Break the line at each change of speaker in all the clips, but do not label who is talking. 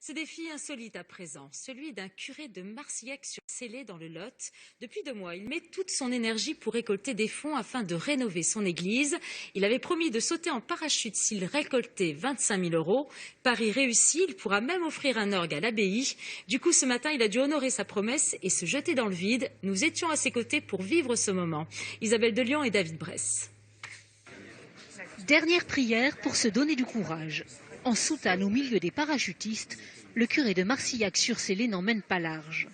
Ce défi insolite à présent, celui d'un curé de Marcillac-sur-Célé dans le Lot. Depuis 2 mois, il met toute son énergie pour récolter des fonds afin de rénover son église. Il avait promis de sauter en parachute s'il récoltait 25 000 €. Pari réussi, il pourra même offrir un orgue à l'abbaye. Du coup, ce matin, il a dû honorer sa promesse et se jeter dans le vide. Nous étions à ses côtés pour vivre ce moment. Isabelle Delion et David Bress.
Dernière prière pour se donner du courage. En soutane au milieu des parachutistes, le curé de Marcillac-sur-Célé n'emmène pas large.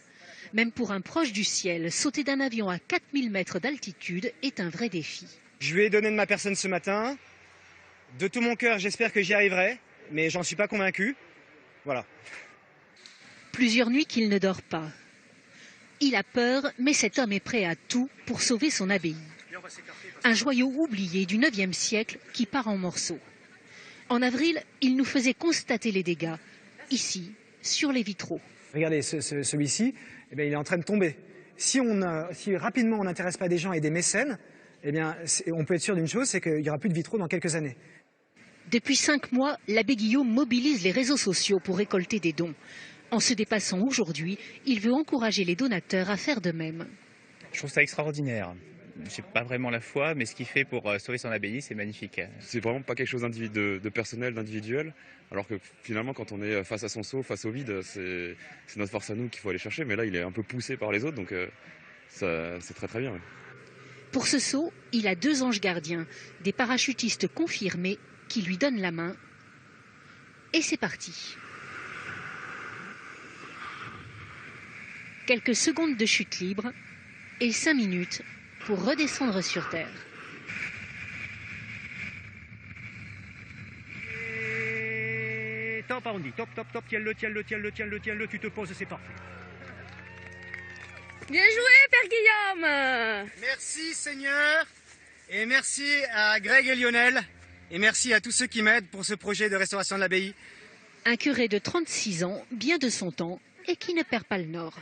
Même pour un proche du ciel, sauter d'un avion à 4000 mètres d'altitude est un vrai défi.
Je lui ai donné de ma personne ce matin. De tout mon cœur, j'espère que j'y arriverai, mais j'en suis pas convaincu. Voilà.
Plusieurs nuits qu'il ne dort pas. Il a peur, mais cet homme est prêt à tout pour sauver son abbaye. Un joyau oublié du 9e siècle qui part en morceaux. En avril, il nous faisait constater les dégâts, ici, sur les vitraux.
Regardez, celui-ci, il est en train de tomber. Si rapidement on n'intéresse pas des gens et des mécènes, on peut être sûr d'une chose, c'est qu'il n'y aura plus de vitraux dans quelques années.
Depuis 5 mois, l'abbé Guillaume mobilise les réseaux sociaux pour récolter des dons. En se dépassant aujourd'hui, il veut encourager les donateurs à faire de même.
Je trouve ça extraordinaire. Je n'ai pas vraiment la foi, mais ce qu'il fait pour sauver son abbaye, c'est magnifique.
C'est vraiment pas quelque chose de personnel, d'individuel, alors que finalement, quand on est face à son seau, face au vide, c'est notre force à nous qu'il faut aller chercher. Mais là, il est un peu poussé par les autres, donc c'est très très bien. Ouais.
Pour ce saut, il a 2 anges gardiens, des parachutistes confirmés qui lui donnent la main. Et c'est parti. Quelques secondes de chute libre et 5 minutes pour redescendre sur terre.
Et top, arrondi, top, tiens-le, tu te poses, c'est parfait.
Bien joué, Père Guillaume.
Merci Seigneur, et merci à Greg et Lionel, et merci à tous ceux qui m'aident pour ce projet de restauration de l'abbaye.
Un curé de 36 ans, bien de son temps, et qui ne perd pas le nord.